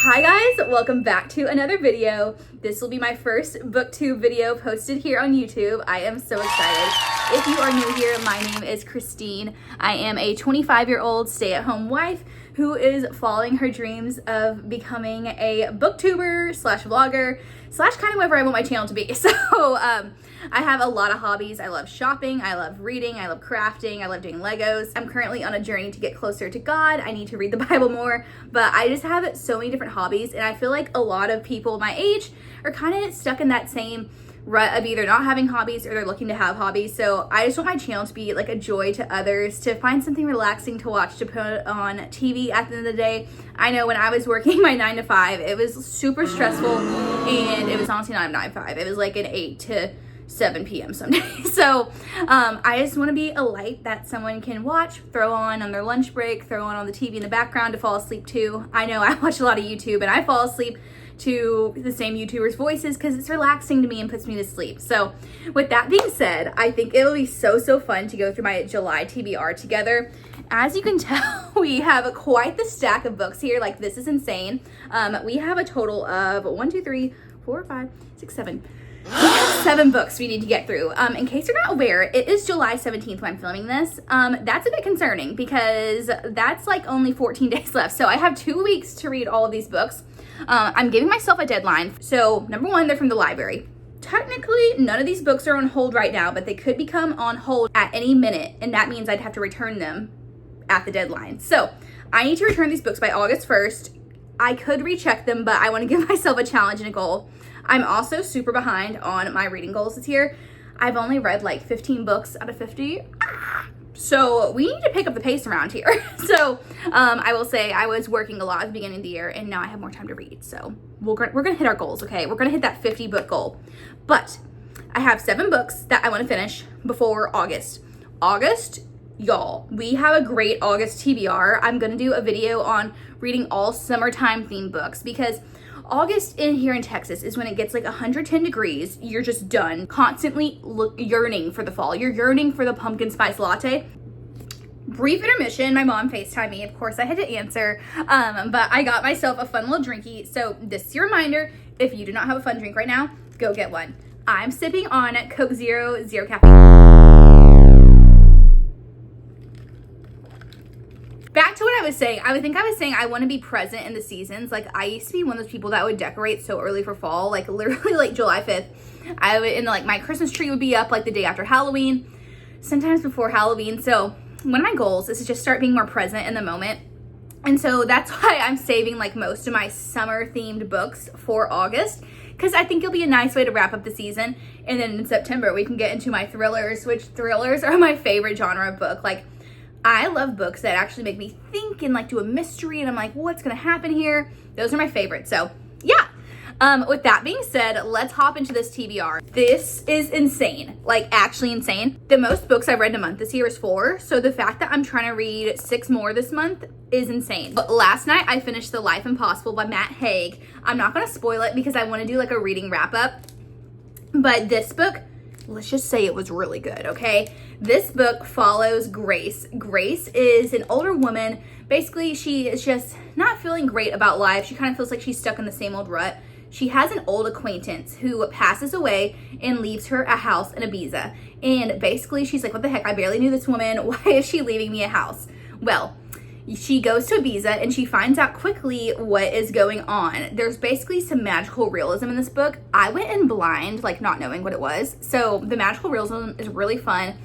Hi guys, welcome back to another video. This will be my first booktube video posted here on YouTube. I am so excited. If you are new here, my name is Christine. I am a 25-year-old stay-at-home wife who is following her dreams of becoming a booktuber slash vlogger slash kind of whatever I want my channel to be. So I have a lot of hobbies. I love shopping, I love reading, I love crafting, I love doing Legos. I'm currently on a journey to get closer to God. I need to read the Bible more, but I just have so many different hobbies, and I feel like a lot of people my age are kind of stuck in that same rut of either not having hobbies or they're looking to have hobbies. So I just want my channel to be like a joy to others, to find something relaxing to watch, to put on TV at the end of the day. I know when I was working my 9 to 5, it was super stressful, and it was honestly not a 9 to 5. It was like an 8 to 7 p.m. some days. So I just want to be a light that someone can watch, throw on their lunch break, throw on the TV in the background to fall asleep to. I know I watch a lot of YouTube and I fall asleep to the same YouTubers' voices because it's relaxing to me and puts me to sleep. So with that being said, I think it'll be so fun to go through my July TBR together. As you can tell, we have quite the stack of books here. Like, this is insane. We have a total of 1, 2, 3, 4, 5, 6, 7. We have 7 books we need to get through. In case you're not aware, it is July 17th when I'm filming this. That's a bit concerning because that's like only 14 days left. So I have 2 weeks to read all of these books. I'm giving myself a deadline. So number one, they're from the library. Technically, none of these books are on hold right now, but they could become on hold at any minute. And that means I'd have to return them at the deadline. So I need to return these books by August 1st. I could recheck them, but I want to give myself a challenge and a goal. I'm also super behind on my reading goals this year. I've only read like 15 books out of 50. So we need to pick up the pace around here. So I will say I was working a lot at the beginning of the year, and now I have more time to read. So we're gonna hit our goals, okay? We're gonna hit that 50 book goal. But I have 7 books that I want to finish before August. August, y'all, we have a great August TBR. I'm gonna do a video on reading all summertime themed books because August here in Texas is when it gets like 110 degrees. You're just done. Constantly yearning for the fall. You're yearning for the pumpkin spice latte. Brief intermission. My mom FaceTimed me. Of course, I had to answer. But I got myself a fun little drinky. So this is your reminder. If you do not have a fun drink right now, go get one. I'm sipping on Coke Zero caffeine. Back to what I was saying. I was saying I want to be present in the seasons. Like, I used to be one of those people that would decorate so early for fall, like literally like July 5th. I would, and like my Christmas tree would be up like the day after Halloween, sometimes before Halloween. So one of my goals is to just start being more present in the moment. And so that's why I'm saving like most of my summer themed books for August, because I think it'll be a nice way to wrap up the season. And then in September, we can get into my thrillers, which thrillers are my favorite genre of book. Like, I love books that actually make me think and like do a mystery, and I'm like, what's gonna happen here? Those are my favorites. So yeah, with that being said, let's hop into this TBR. This is insane, like actually insane. The most books I've read in a month this year is 4. So the fact that I'm trying to read 6 more this month is insane. But last night I finished The Life Impossible by Matt Haig. I'm not gonna spoil it because I wanna do like a reading wrap up, but this book, let's just say it was really good, okay? This book follows Grace. Grace is an older woman. Basically, she is just not feeling great about life. She kind of feels like she's stuck in the same old rut. She has an old acquaintance who passes away and leaves her a house in Ibiza. And basically, she's like, what the heck? I barely knew this woman. Why is she leaving me a house? Well, she goes to Ibiza and she finds out quickly what is going on. There's basically some magical realism in this book. I went in blind, like not knowing what it was. So the magical realism is really fun.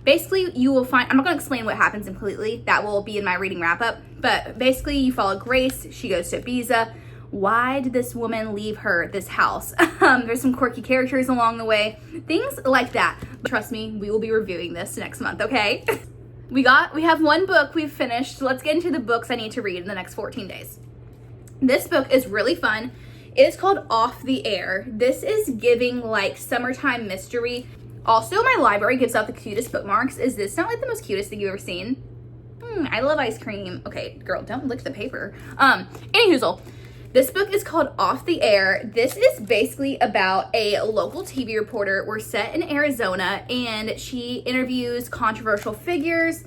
Basically you will find, I'm not gonna explain what happens completely. That will be in my reading wrap up. But basically you follow Grace. She goes to Ibiza. Why did this woman leave her this house? There's some quirky characters along the way. Things like that. But trust me, we will be reviewing this next month, okay? We have 1 book we've finished. So let's get into the books I need to read in the next 14 days. This book is really fun. It is called Off the Air. This is giving like summertime mystery. Also, my library gives out the cutest bookmarks. Is this not like the most cutest thing you've ever seen? I love ice cream. Okay, girl, don't lick the paper. Anyhoozle. This book is called Off the Air. This is basically about a local TV reporter. We're set in Arizona, and she interviews controversial figures.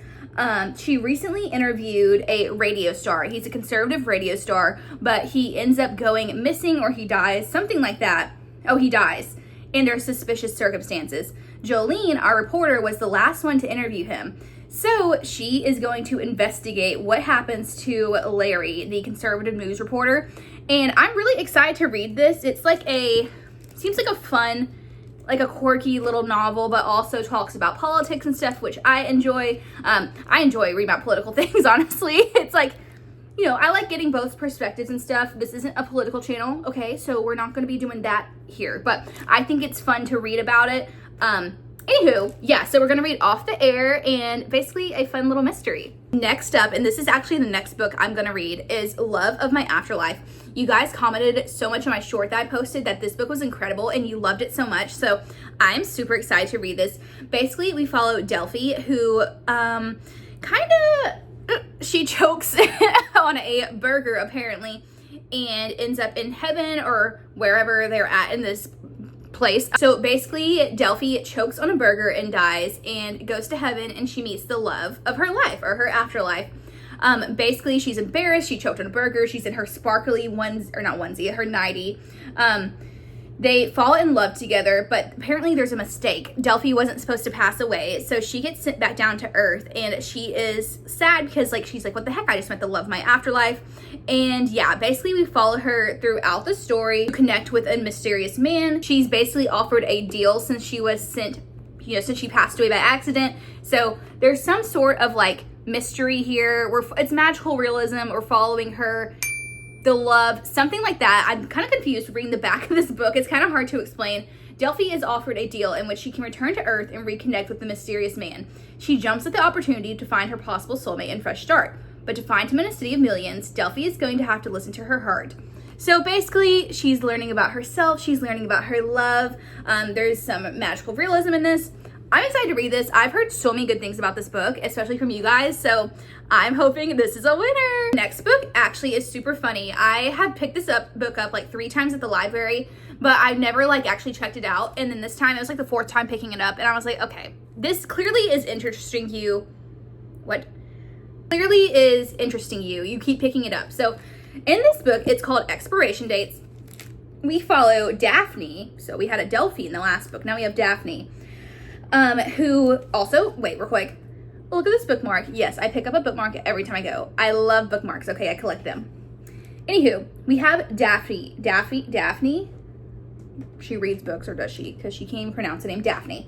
She recently interviewed a radio star. He's a conservative radio star, but he ends up going missing or he dies, something like that. Oh, he dies. And there's suspicious circumstances. Jolene, our reporter, was the last one to interview him. So she is going to investigate what happens to Larry, the conservative news reporter. And I'm really excited to read this. It's like seems like a fun, like a quirky little novel, but also talks about politics and stuff, which I enjoy. I enjoy reading about political things, honestly. It's like, you know, I like getting both perspectives and stuff. This isn't a political channel, okay? So we're not going to be doing that here, but I think it's fun to read about it. Anywho, yeah, so we're going to read Off the Air and basically a fun little mystery. Next up, and this is actually the next book I'm going to read, is Love of My Afterlife. You guys commented so much on my short that I posted that this book was incredible and you loved it so much. So I'm super excited to read this. Basically, we follow Delphi, who she chokes on a burger apparently and ends up in heaven or wherever they're at in this place. So basically, Delphi chokes on a burger and dies and goes to heaven, and she meets the love of her life or her afterlife. Basically, she's embarrassed. She choked on a burger. She's in her sparkly her nightie. They fall in love together, but apparently there's a mistake. Delphi wasn't supposed to pass away, so she gets sent back down to Earth, and she is sad because, like, she's like, what the heck? I just met the love of my afterlife. And yeah, basically we follow her throughout the story, connect with a mysterious man. She's basically offered a deal since she was sent, you know, since she passed away by accident. So there's some sort of like mystery here. It's magical realism. We're following her, the love, something like that. I'm kind of confused reading the back of this book. It's kind of hard to explain. Delphi is offered a deal in which she can return to Earth and reconnect with the mysterious man. She jumps at the opportunity to find her possible soulmate and fresh start. But to find him in a city of millions, Delphi is going to have to listen to her heart. So basically, she's learning about herself. She's learning about her love. There's some magical realism in this. I'm excited to read this. I've heard so many good things about this book, especially from you guys. So I'm hoping this is a winner. Next book actually is super funny. I have picked this book up like 3 times at the library, but I've never like actually checked it out. And then this time it was like the 4th time picking it up. And I was like, okay, this clearly is interesting you. What? Clearly is interesting you. You keep picking it up. So in this book, it's called Expiration Dates. We follow Daphne. So we had a Delphi in the last book. Now we have Daphne. Who also, wait real quick, look at this bookmark. Yes, I pick up a bookmark every time I go. I love bookmarks. Okay, I collect them. Anywho, we have Daphne. She reads books, or does she? Because she can't even pronounce the name Daphne.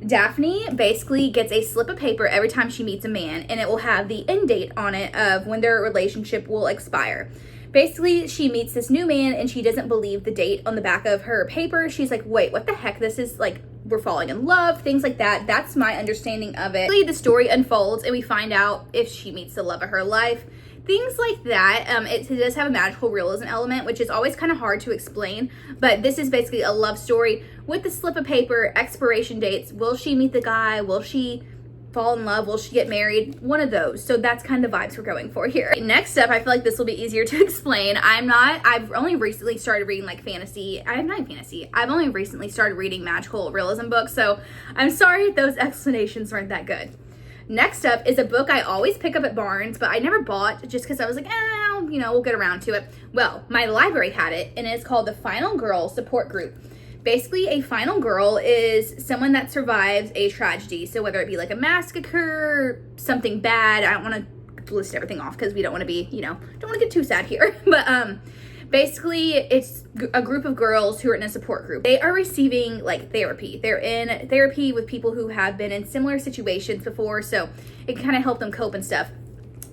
Daphne basically gets a slip of paper every time she meets a man, and it will have the end date on it of when their relationship will expire. Basically, she meets this new man and she doesn't believe the date on the back of her paper. She's like, wait, what the heck? This is like, we're falling in love, things like that. That's my understanding of it. The story unfolds and we find out if she meets the love of her life. Things like that. It does have a magical realism element, which is always kind of hard to explain. But this is basically a love story with the slip of paper, expiration dates. Will she meet the guy? Will she fall in love? Will she get married? One of those. So that's kind of the vibes we're going for here. Next up, I feel like this will be easier to explain. I've only recently started reading like fantasy. I've only recently started reading magical realism books. So I'm sorry if those explanations weren't that good. Next up is a book I always pick up at Barnes, but I never bought just because I was like, we'll get around to it. Well, my library had it, and it's called The Final Girl Support Group. Basically, a final girl is someone that survives a tragedy. So whether it be like a massacre, something bad, I don't want to list everything off because we don't want to be, don't want to get too sad here. But basically, it's a group of girls who are in a support group. They are receiving like therapy. They're in therapy with people who have been in similar situations before, so it can kind of help them cope and stuff.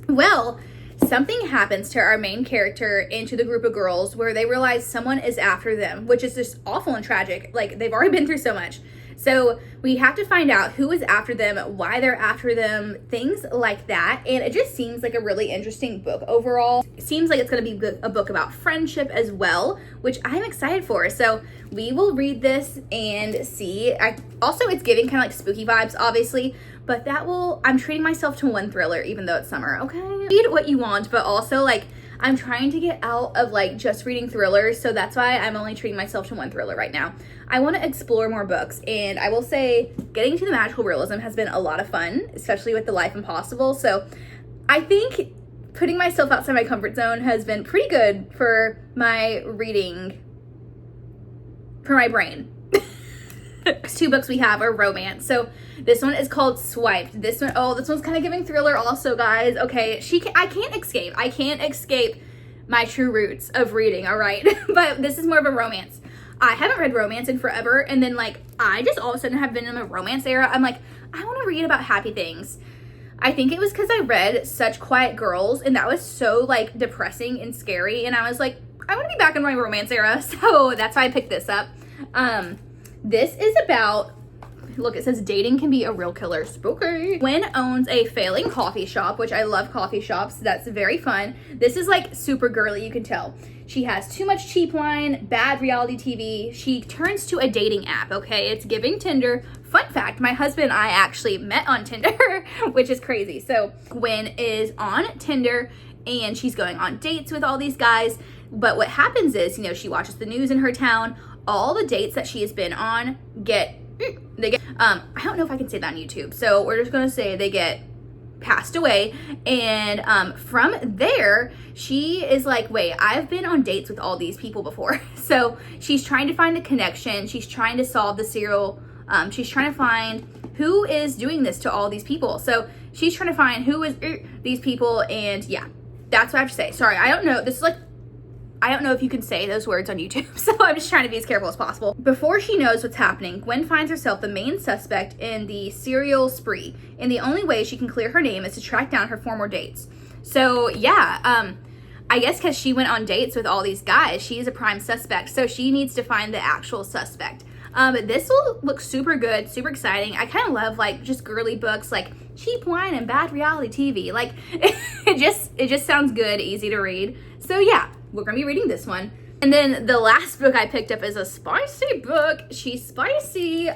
Well, something happens to our main character and to the group of girls where they realize someone is after them, which is just awful and tragic. Like, they've already been through so much. So we have to find out who is after them, why they're after them, things like that. And it just seems like a really interesting book overall. It seems like it's going to be a book about friendship as well, which I'm excited for. So we will read this and see. Also, it's giving kind of like spooky vibes, obviously. But I'm treating myself to one thriller, even though it's summer, okay? Read what you want, but also, like, I'm trying to get out of like just reading thrillers, so that's why I'm only treating myself to one thriller right now. I want to explore more books, and I will say getting to the magical realism has been a lot of fun, especially with The Life Impossible. So I think putting myself outside my comfort zone has been pretty good for my reading, for my brain. Next two books we have are romance. So this one is called Swiped. This one's kind of giving thriller also, guys. Okay, I can't escape my true roots of reading, all right? But this is more of a romance. I haven't read romance in forever, and then like I just all of a sudden have been in a romance era. I'm like, I want to read about happy things. I think it was because I read Such Quiet Girls, and that was so like depressing and scary, and I was like, I want to be back in my romance era. So that's why I picked this up. This is about, look, it says dating can be a real killer. Spooky. Gwen owns a failing coffee shop, which I love coffee shops. That's very fun. This is like super girly, you can tell. She has too much cheap wine, bad reality TV. She turns to a dating app, okay? It's giving Tinder. Fun fact, my husband and I actually met on Tinder, which is crazy. So Gwen is on Tinder, and she's going on dates with all these guys. But what happens is, you know, she watches the news in her town. All the dates that she has been on I don't know if I can say that on YouTube, so we're just gonna say they get passed away, and from there she is like, wait, I've been on dates with all these people before. So she's trying to find the connection, she's trying to solve the serial, she's trying to find who is doing this to all these people. So she's trying to find who is these people, and yeah, that's what I have to say. Sorry, I don't know, this is like, I don't know if you can say those words on YouTube, so I'm just trying to be as careful as possible. Before she knows what's happening, Gwen finds herself the main suspect in the serial spree, and the only way she can clear her name is to track down her former dates. So yeah, I guess because she went on dates with all these guys, she is a prime suspect, so she needs to find the actual suspect. This will look super good, super exciting. I kind of love like just girly books, like cheap wine and bad reality TV. Like it just sounds good, easy to read. So yeah, we're gonna be reading this one. And then the last book I picked up is a spicy book. She's spicy.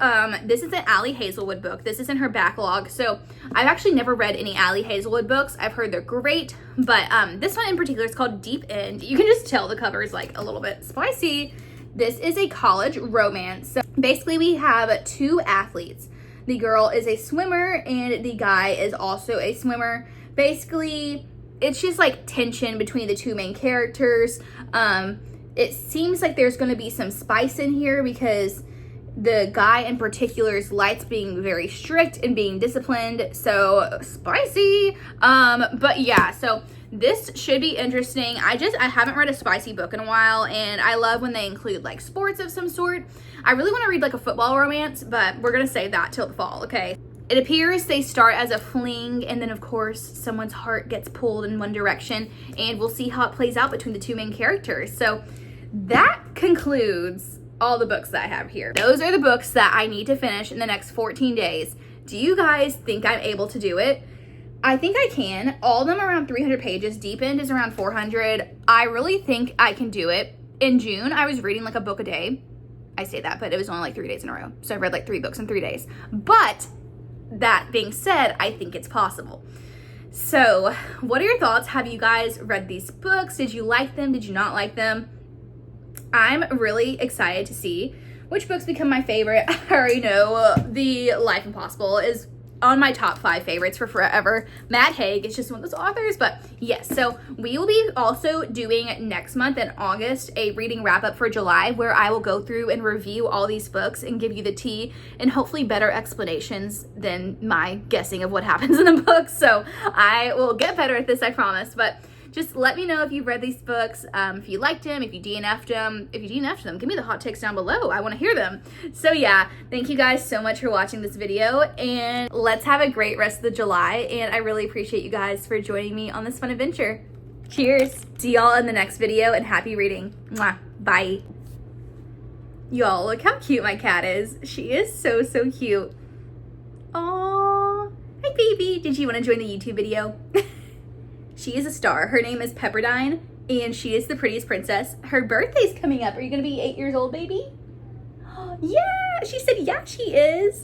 This is an Allie Hazelwood book. This is in her backlog. So I've actually never read any Allie Hazelwood books. I've heard they're great, but this one in particular is called Deep End. You can just tell the cover is like a little bit spicy. This is a college romance. So basically we have two athletes. The girl is a swimmer and the guy is also a swimmer. Basically, it's just like tension between the two main characters. It seems like there's going to be some spice in here because the guy in particular's likes being very strict and being disciplined. So spicy. But yeah, so this should be interesting. I haven't read a spicy book in a while, and I love when they include like sports of some sort. I really want to read like a football romance, but we're going to save that till the fall, okay? It appears they start as a fling, and then of course someone's heart gets pulled in one direction, and we'll see how it plays out between the two main characters. So that concludes all the books that I have here. Those are the books that I need to finish in the next 14 days. Do you guys think I'm able to do it? I think I can. All of them are around 300 pages. Deep End is around 400. I really think I can do it. In June, I was reading like a book a day. I say that, but it was only like 3 days in a row. So I read like 3 books in 3 days. But that being said, I think it's possible. So what are your thoughts? Have you guys read these books? Did you like them? Did you not like them? I'm really excited to see which books become my favorite. I already know The Life Impossible is on my top 5 favorites for forever. Matt Haig is just one of those authors, but yes. So we will be also doing next month in August a reading wrap up for July, where I will go through and review all these books and give you the tea and hopefully better explanations than my guessing of what happens in the book. So I will get better at this, I promise. But just let me know if you've read these books, if you liked them, if you DNF'd them. If you DNF'd them, give me the hot takes down below. I want to hear them. So yeah, thank you guys so much for watching this video, and let's have a great rest of the July, and I really appreciate you guys for joining me on this fun adventure. Cheers. See y'all in the next video, and happy reading. Mwah. Bye. Y'all, look how cute my cat is. She is so, so cute. Aww. Hi, baby. Did you want to join the YouTube video? She is a star. Her name is Pepperdine, and she is the prettiest princess. Her birthday's coming up. Are you going to be 8 years old, baby? Yeah, she said yeah, she is.